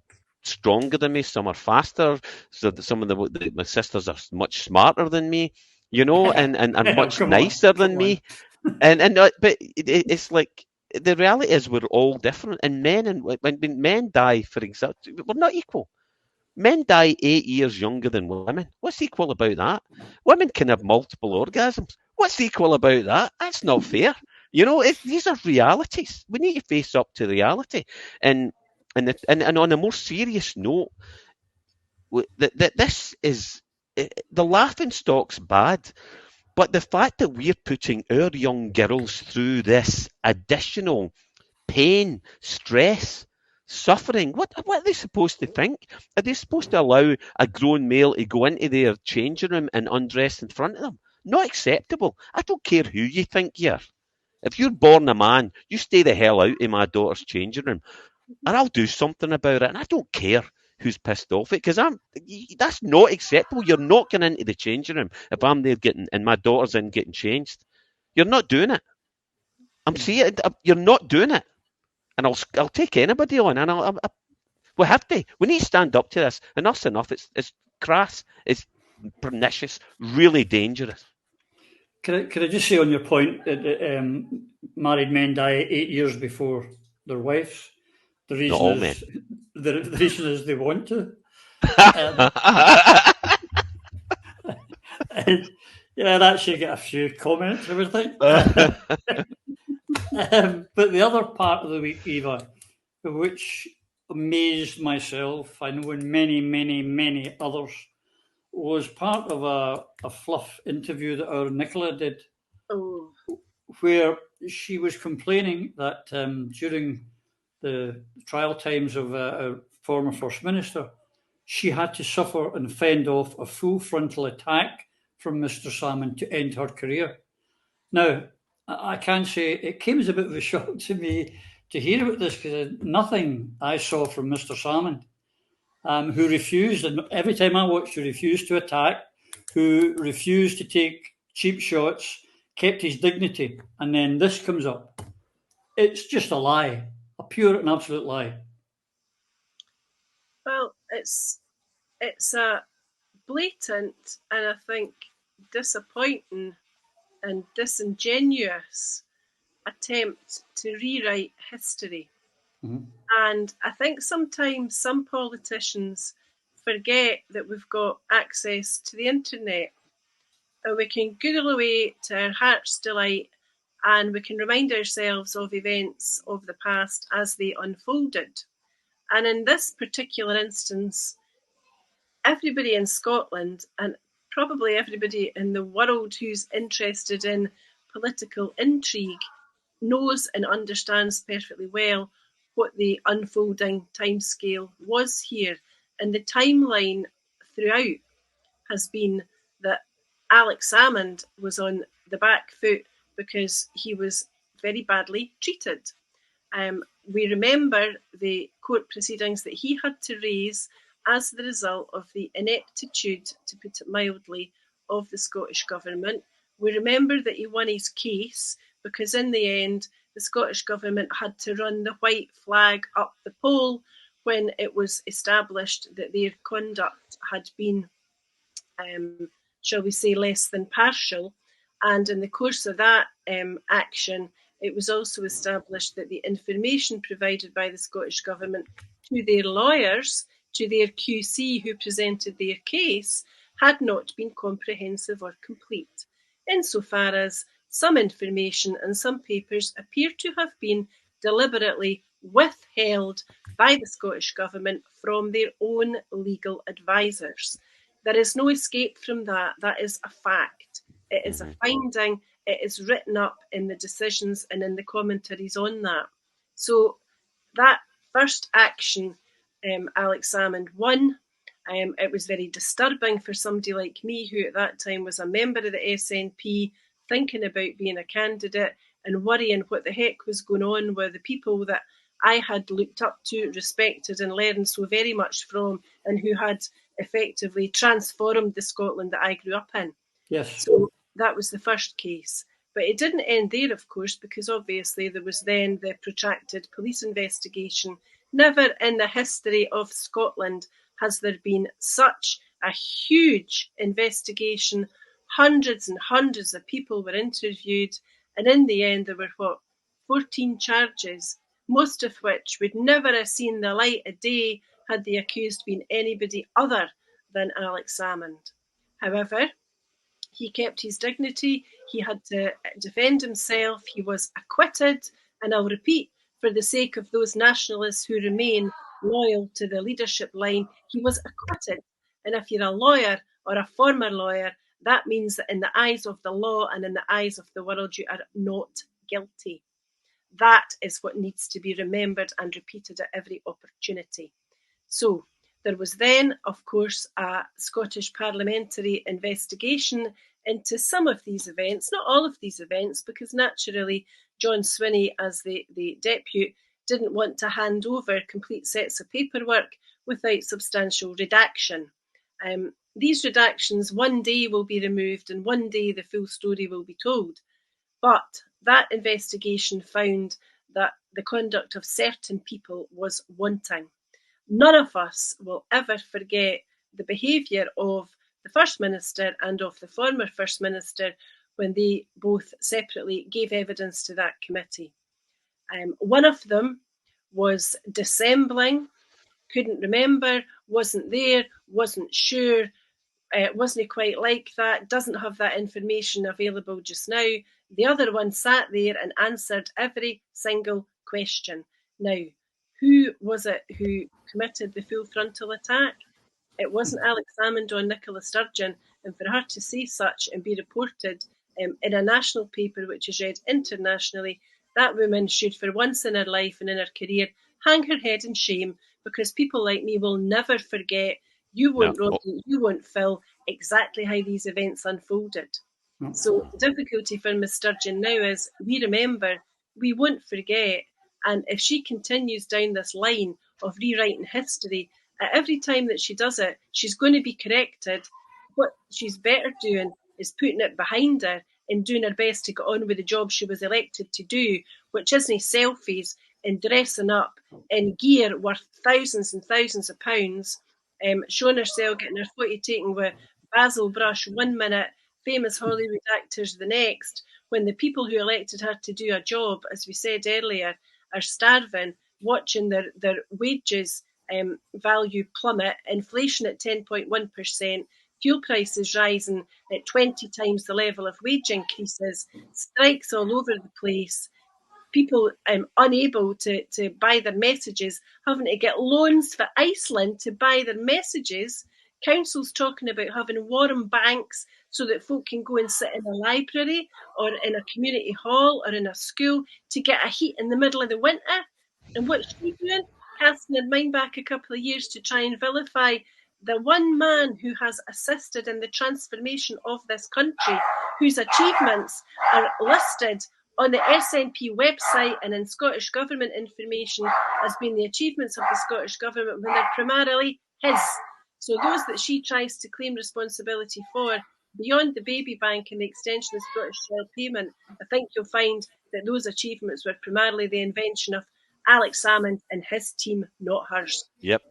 stronger than me, some are faster. So some of my sisters are much smarter than me. You know, and much nicer than me. But it's like the reality is we're all different. And when men die, for example, we're not equal. Men die 8 years younger than women. What's equal about that? Women can have multiple orgasms. What's equal about that? That's not fair. You know, these are realities. We need to face up to reality. And on a more serious note, this is the laughing stock's bad. But the fact that we're putting our young girls through this additional pain, stress, suffering, what are they supposed to think? Are they supposed to allow a grown male to go into their changing room and undress in front of them? Not acceptable. I don't care who you think you are. If you're born a man, you stay the hell out of my daughter's changing room, and I'll do something about it. And I don't care who's pissed off it, because that's not acceptable. You're not going into the changing room if I'm there and my daughter's in getting changed. You're not doing it. I'm saying you're not doing it. And I'll take anybody on, and we have to. We need to stand up to this. Enough's enough. It's crass. It's pernicious. Really dangerous. Could I just say on your point that married men die 8 years before their wives? The reason Not all men. The reason is they want to. Yeah, that should get a few comments, I would think. But the other part of the week, Eva, which amazed myself, I know, and many, many, many others, was part of a fluff interview that our Nicola did, where she was complaining that during the trial times of a former First Minister, she had to suffer and fend off a full frontal attack from Mr. Salmond to end her career. Now, I can say it came as a bit of a shock to me to hear about this, because nothing I saw from Mr. Salmond, who refused, and every time I watched, who refused to attack, who refused to take cheap shots, kept his dignity, and then this comes up. It's just a lie, a pure and absolute lie. Well, it's a blatant and I think disappointing and disingenuous attempt to rewrite history. Mm-hmm. And I think sometimes some politicians forget that we've got access to the internet and we can Google away to our heart's delight, and we can remind ourselves of events of the past as they unfolded. And in this particular instance, everybody in Scotland, and probably everybody in the world who's interested in political intrigue, knows and understands perfectly well what the unfolding timescale was here. And the timeline throughout has been that Alex Salmond was on the back foot because he was very badly treated. We remember the court proceedings that he had to raise as the result of the ineptitude, to put it mildly, of the Scottish Government. We remember that he won his case because in the end, the Scottish Government had to run the white flag up the pole when it was established that their conduct had been, shall we say, less than partial. And in the course of that action, it was also established that the information provided by the Scottish Government to their lawyers, to their QC who presented their case, had not been comprehensive or complete, insofar as some information and some papers appear to have been deliberately withheld by the Scottish Government from their own legal advisers. There is no escape from that. That is a fact. It is a finding. It is written up in the decisions and in the commentaries on that. So that first action, Alex Salmond won. It was very disturbing for somebody like me, who at that time was a member of the SNP, thinking about being a candidate and worrying what the heck was going on with the people that I had looked up to, respected and learned so very much from, and who had effectively transformed the Scotland that I grew up in. Yes. So that was the first case. But it didn't end there, of course, because obviously there was then the protracted police investigation. Never in the history of Scotland has there been such a huge investigation. Hundreds and hundreds of people were interviewed, and in the end there were, 14 charges, most of which would never have seen the light of day had the accused been anybody other than Alex Salmond. However, he kept his dignity. He had to defend himself. He was acquitted. And I'll repeat, for the sake of those nationalists who remain loyal to the leadership line, he was acquitted. And if you're a lawyer or a former lawyer, that means that in the eyes of the law and in the eyes of the world, you are not guilty. That is what needs to be remembered and repeated at every opportunity. So there was then, of course, a Scottish Parliamentary investigation into some of these events, not all of these events, because naturally John Swinney, as the deputy, didn't want to hand over complete sets of paperwork without substantial redaction. These redactions one day will be removed and one day the full story will be told. But that investigation found that the conduct of certain people was wanting. None of us will ever forget the behaviour of the First Minister and of the former First Minister when they both separately gave evidence to that committee. One of them was dissembling, couldn't remember, wasn't there, wasn't sure, wasn't quite like that, doesn't have that information available just now. The other one sat there and answered every single question. Now, who was it who committed the full frontal attack? It wasn't Alex Salmond or Nicola Sturgeon, and for her to say such and be reported in a national paper which is read internationally, that woman should, for once in her life and in her career, hang her head in shame, because people like me will never forget. You won't, Robbie, you won't, Phil, exactly how these events unfolded. No. So the difficulty for Miss Sturgeon now is we remember, we won't forget, and if she continues down this line of rewriting history, at every time that she does it, she's going to be corrected. What she's better doing is putting it behind her and doing her best to get on with the job she was elected to do, which isn't selfies and dressing up in gear worth thousands and thousands of pounds, showing herself, getting her photo taken with Basil Brush 1 minute, famous Hollywood actors the next, when the people who elected her to do a job, as we said earlier, are starving, watching their wages value plummet, inflation at 10.1%, fuel prices rising at 20 times the level of wage increases, strikes all over the place, people unable to buy their messages, having to get loans for Iceland to buy their messages, councils talking about having warm banks so that folk can go and sit in a library or in a community hall or in a school to get a heat in the middle of the winter. And what's she doing? Casting her mind back a couple of years to try and vilify the one man who has assisted in the transformation of this country, whose achievements are listed on the SNP website and in Scottish Government information as being the achievements of the Scottish Government when they're primarily his. So those that she tries to claim responsibility for, beyond the baby bank and the extension of Scottish child payment, I think you'll find that those achievements were primarily the invention of Alex Salmond and his team, not hers. Yep.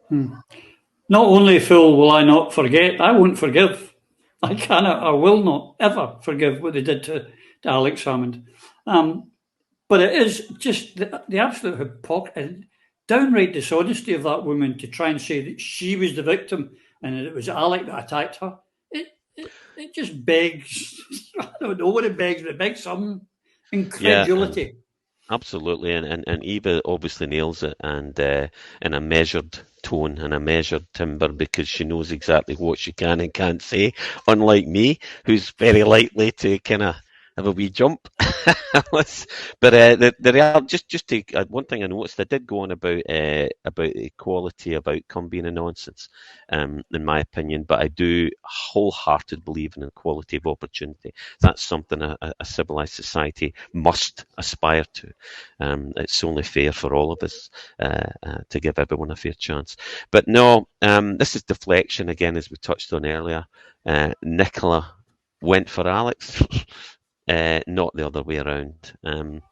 Not only, Phil, will I not forget, I won't forgive. I cannot, I will not ever forgive what they did to Alex Salmond. But it is just the absolute hypocrisy, downright dishonesty of that woman to try and say that she was the victim and that it was Alec that attacked her. It just begs, I don't know what it begs, but it begs some incredulity. Absolutely, and Eva obviously nails it, and in a measured tone and a measured timbre, because she knows exactly what she can and can't say, unlike me, who's very likely to kind of have a wee jump. But just to one thing I noticed, I did go on about equality of outcome being a nonsense, in my opinion. But I do wholeheartedly believe in equality of opportunity. That's something a civilized society must aspire to. It's only fair for all of us to give everyone a fair chance. But no, this is deflection again, as we touched on earlier. Nicola went for Alex. Not the other way around. And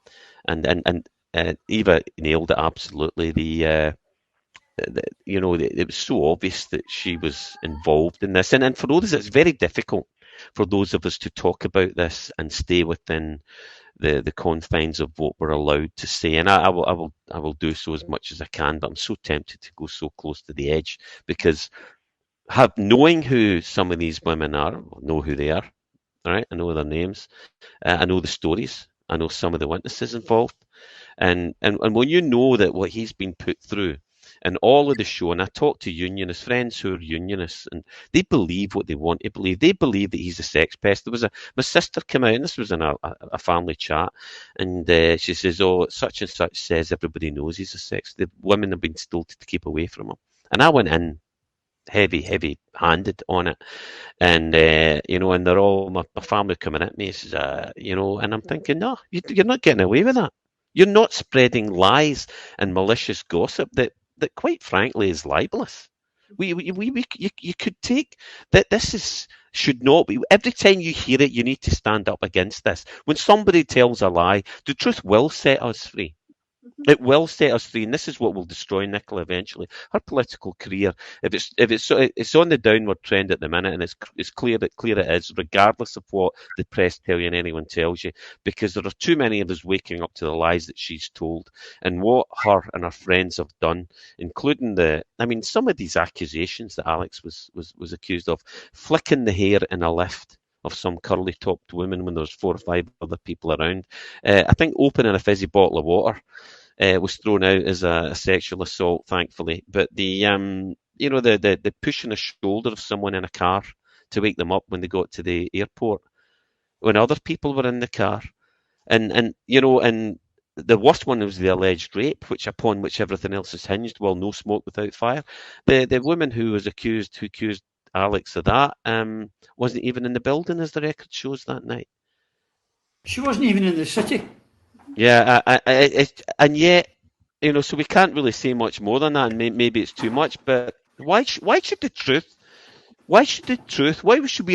Eva nailed it absolutely. It was so obvious that she was involved in this, and for others, it's very difficult for those of us to talk about this and stay within the confines of what we're allowed to say. And I will do so as much as I can, but I'm so tempted to go so close to the edge, because knowing who some of these women are, know who they are. All right, I know their names. I know the stories. I know some of the witnesses involved. And when you know that what he's been put through, and all of the show, and I talk to unionists, friends who are unionists, and they believe what they want to believe. They believe that he's a sex pest. My sister came out, and this was in a family chat, and she says, "Oh, such and such says everybody knows he's a sex. The women have been told to keep away from him." And I went in heavy-handed on it. And, and they're all, my family coming at me, says, and I'm thinking, no, you're not getting away with that. You're not spreading lies and malicious gossip that quite frankly is libelous. You could take that. Should not be. Every time you hear it, you need to stand up against this. When somebody tells a lie, the truth will set us free. It will set us free, and this is what will destroy Nicola eventually. Her political career, if it's on the downward trend at the minute, and it's clear it is, regardless of what the press tell you and anyone tells you, because there are too many of us waking up to the lies that she's told, and what her and her friends have done, including some of these accusations that Alex was accused of, flicking the hair in a lift of some curly-topped woman when there's 4 or 5 other people around. I think opening a fizzy bottle of water was thrown out as a sexual assault, thankfully. But the pushing the shoulder of someone in a car to wake them up when they got to the airport, when other people were in the car, and the worst one was the alleged rape, upon which everything else is hinged. Well, no smoke without fire. The woman who accused Alex of that wasn't even in the building, as the record shows, that night. She wasn't even in the city. Yeah, and yet, so we can't really say much more than that, and maybe it's too much. But why should we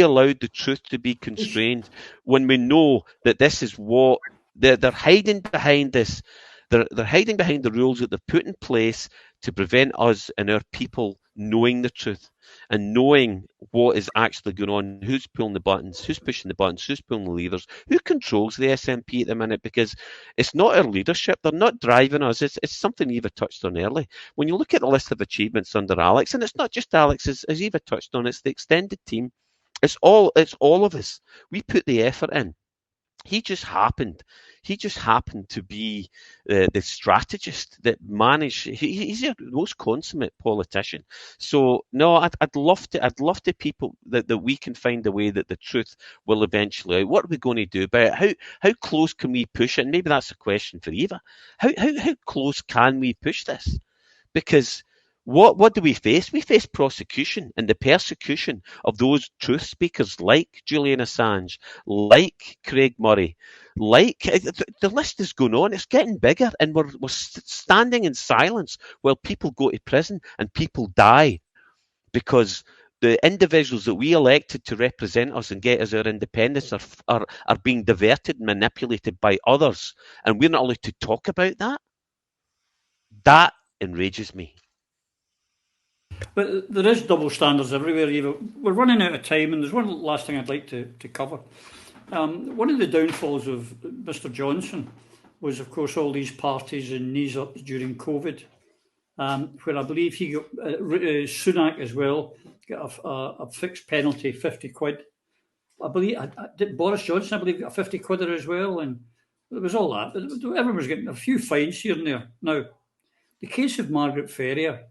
allow the truth to be constrained when we know that this is what they're hiding behind this? They're hiding behind the rules that they've put in place to prevent us and our people knowing the truth and knowing what is actually going on, who's pulling the buttons, who's pushing the buttons, who's pulling the levers, who controls the SNP at the minute, because it's not our leadership. They're not driving us. It's something Eva touched on early. When you look at the list of achievements under Alex, and it's not just Alex, as Eva touched on, it's the extended team. It's all of us. We put the effort in. He just happened to be the strategist that managed. He's the most consummate politician. So no, I'd love to people that we can find a way that the truth will eventually out. What are we going to do about it? How close can we push it? And maybe that's a question for Eva. How close can we push this? Because what do we face? We face prosecution and the persecution of those truth speakers like Julian Assange, like Craig Murray, like the list is going on. It's getting bigger, and we're standing in silence while people go to prison and people die because the individuals that we elected to represent us and get us our independence are being diverted and manipulated by others, and we're not allowed to talk about that. That enrages me. But there is double standards everywhere, Eva. We're running out of time, and there's one last thing I'd like to cover. One of the downfalls of Mr. Johnson was, of course, all these parties and knees-ups during COVID, where I believe he got, Sunak as well, got a fixed penalty, 50 quid. I believe Boris Johnson, got a 50 quidder as well, and It was all that. Everyone was getting a few fines here and there. Now, the case of Margaret Ferrier,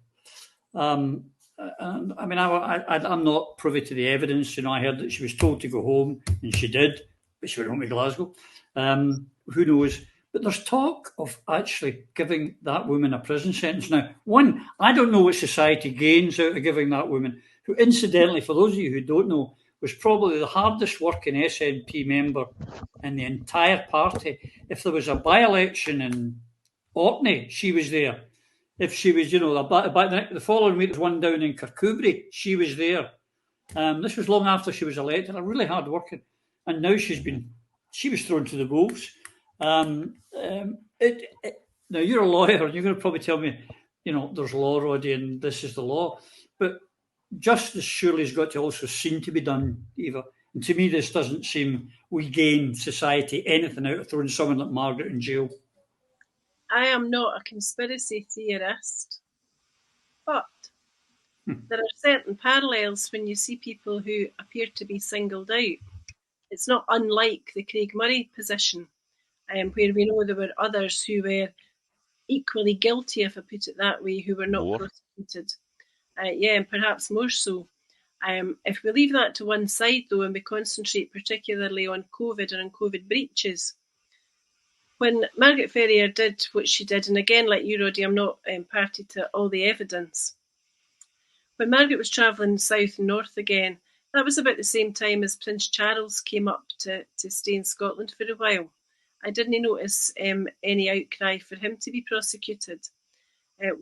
I mean, I'm not privy to the evidence. I heard that she was told to go home, and she did, but she went home to Glasgow. Who knows? But there's talk of actually giving that woman a prison sentence. Now, one, I don't know what society gains out of giving that woman, who incidentally, for those of you who don't know, was probably the hardest working SNP member in the entire party. If there was a by-election in Orkney, she was there. If she was, the following week, there was one down in Kirkcudbright, she was there. This was long after she was elected, really hard working. And now she was thrown to the wolves. Now, you're a lawyer, and you're going to probably tell me, there's law, Roddy, and this is the law. But justice surely has got to also seem to be done, Eva. And to me, this doesn't seem we gain society anything out of throwing someone like Margaret in jail. I am not a conspiracy theorist, but there are certain parallels when you see people who appear to be singled out. It's not unlike the Craig Murray position, where we know there were others who were equally guilty, if I put it that way, who were not prosecuted. And perhaps more so. If we leave that to one side, though, and we concentrate particularly on COVID and on COVID breaches, when Margaret Ferrier did what she did, and again, like you, Roddy, I'm not party to all the evidence. When Margaret was travelling south and north again, that was about the same time as Prince Charles came up to stay in Scotland for a while. I didn't notice any outcry for him to be prosecuted.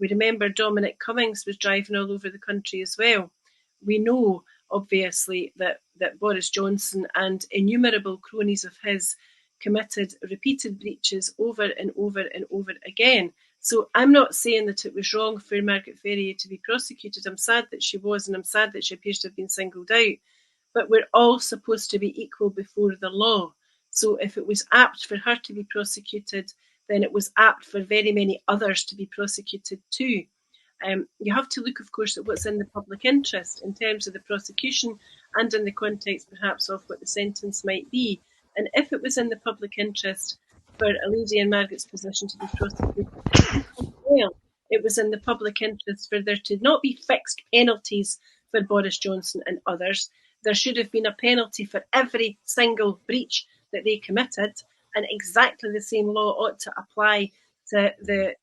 We remember Dominic Cummings was driving all over the country as well. We know, obviously, that Boris Johnson and innumerable cronies of his committed repeated breaches over and over and over again. So I'm not saying that it was wrong for Margaret Ferrier to be prosecuted. I'm sad that she was, and I'm sad that she appears to have been singled out. But we're all supposed to be equal before the law. So if it was apt for her to be prosecuted, then it was apt for very many others to be prosecuted too. You have to look, of course, at what's in the public interest in terms of the prosecution and in the context, perhaps, of what the sentence might be. And if it was in the public interest for a lady in Margaret's position to be prosecuted, well, it was in the public interest for there to not be fixed penalties for Boris Johnson and others. There should have been a penalty for every single breach that they committed, and exactly the same law ought to apply to the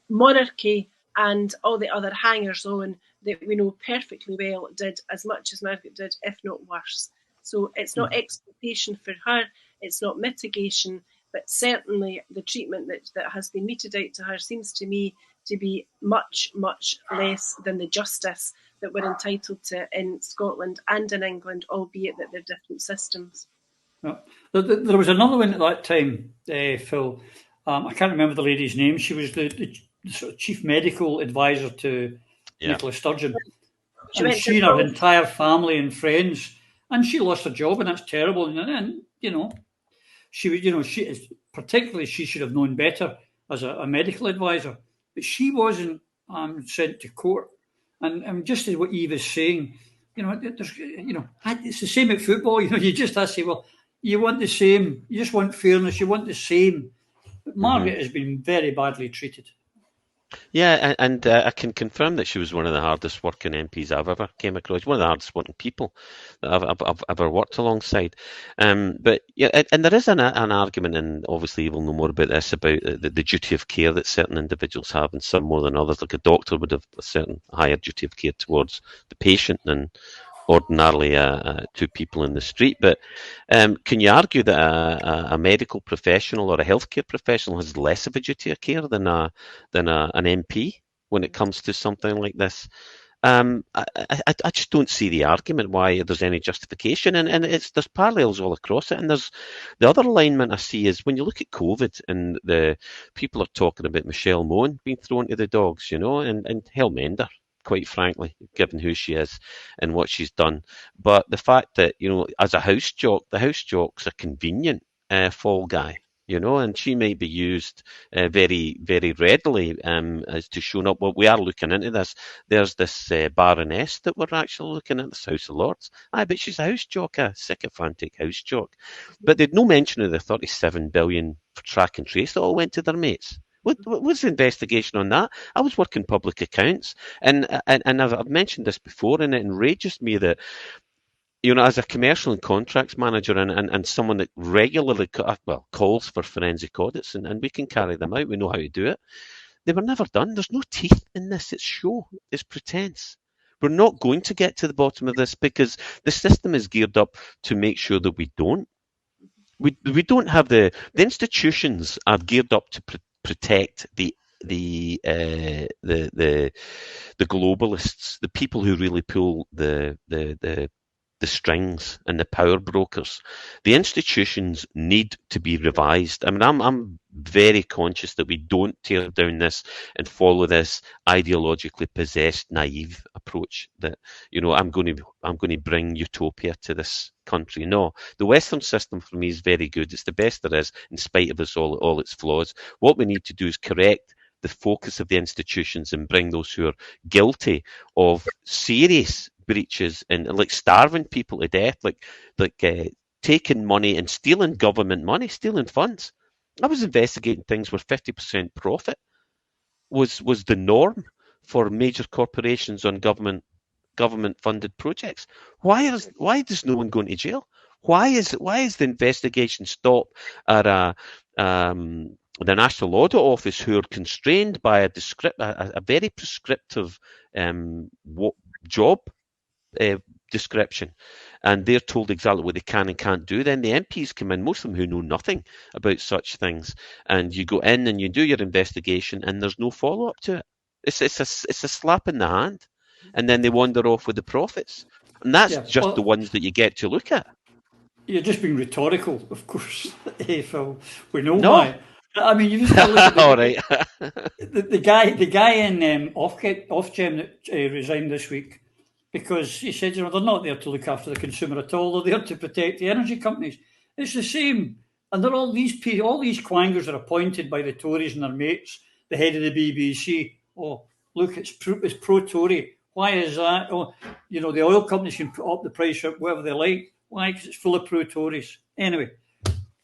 monarchy and all the other hangers-on that we know perfectly well did as much as Margaret did, if not worse. So it's not exculpation for her, it's not mitigation, but certainly the treatment that has been meted out to her seems to me to be much, much less than the justice that we're entitled to in Scotland and in England, albeit that they're different systems. Yeah. There was another one at that time, Phil. I can't remember the lady's name. She was the sort of chief medical advisor to Nicola Sturgeon. She and her entire family and friends, and she lost her job, and that's terrible. And she was, she should have known better as a medical advisor, but she wasn't sent to court. And just as what Eve is saying, it's the same at football. You just have to say, well, you want the same. You just want fairness. You want the same. But Margaret has been very badly treated. Yeah, and I can confirm that she was one of the hardest working MPs I've ever came across. One of the hardest working people that I've ever worked alongside. But yeah, and there is an argument, and obviously you will know more about this, about the duty of care that certain individuals have, and some more than others. Like a doctor would have a certain higher duty of care towards the patient than ordinarily two people in the street. But can you argue that a medical professional or a healthcare professional has less of a duty of care than an MP when it comes to something like this? I just don't see the argument why there's any justification, and there's parallels all across it. And there's the other alignment I see is when you look at COVID, and the people are talking about Michelle Mone being thrown to the dogs, and hell mender, quite frankly, given who she is and what she's done. But the fact that, as a house jock, the house jock's a convenient fall guy. and she might be used very, very readily as to showing up. Well, we are looking into this. There's this Baroness that we're actually looking at, this House of Lords. Aye, but she's a house jock, a sycophantic house jock. But they'd no mention of the 37 billion for track and trace that all went to their mates. What was the investigation on that? I was working public accounts, and I've mentioned this before, and it enrages me that, as a commercial and contracts manager and someone that regularly calls for forensic audits, and we can carry them out, we know how to do it, they were never done. There's no teeth in this. It's show. It's pretense. We're not going to get to the bottom of this because the system is geared up to make sure that we don't. We don't have the institutions are geared up to protect the globalists, the people who really pull the strings and the power brokers. The institutions need to be revised. I mean, I'm very conscious that we don't tear down this and follow this ideologically possessed, naive approach that, I'm going to bring utopia to this country. No, the Western system for me is very good. It's the best there is, in spite of all its flaws. What we need to do is correct the focus of the institutions and bring those who are guilty of serious breaches and like starving people to death, like taking money and stealing government money, stealing funds. I was investigating things where 50% profit was the norm for major corporations on government funded projects. Why does no one go into jail? Why is the investigation stopped at the National Audit Office, who are constrained by a very prescriptive job description, and they're told exactly what they can and can't do? Then the MPs come in, most of them who know nothing about such things, and you go in and you do your investigation, and there's no follow up to it. It's a slap in the hand, and then they wander off with the profits, and that's the ones that you get to look at. You're just being rhetorical, of course, Phil. We know why. I mean, you just look at all right. the guy in Ofgem that resigned this week, because he said, they're not there to look after the consumer at all. They're there to protect the energy companies. It's the same. And they're all these quangers are appointed by the Tories and their mates, the head of the BBC. Oh, look, it's pro-Tory. Why is that? Oh, the oil companies can put up the price whatever they like. Why? Because it's full of pro-Tories. Anyway,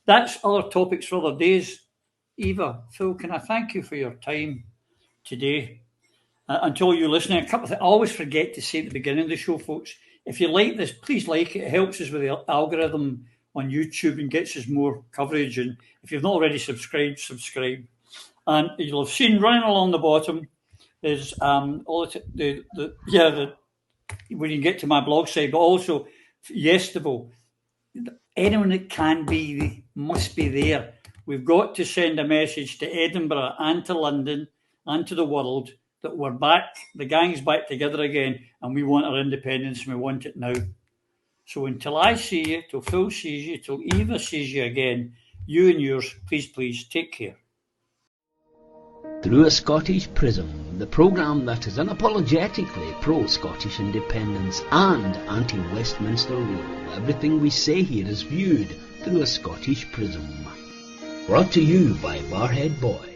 that's other topics for other days. Eva, Phil, can I thank you for your time today? Until you're listening, a couple of things I always forget to say at the beginning of the show, folks. If you like this, please like it. It helps us with the algorithm on YouTube and gets us more coverage. And if you've not already subscribed, subscribe. And you'll have seen running along the bottom is all when you get to my blog site, but also Yestival. Anyone that can be must be there. We've got to send a message to Edinburgh and to London and to the world that we're back, the gang's back together again, and we want our independence and we want it now. So until I see you, till Phil sees you, till Eva sees you again, you and yours, please take care. Through a Scottish Prism, the programme that is unapologetically pro-Scottish independence and anti-Westminster rule. Everything we say here is viewed through a Scottish prism. Brought to you by Barhead Boy.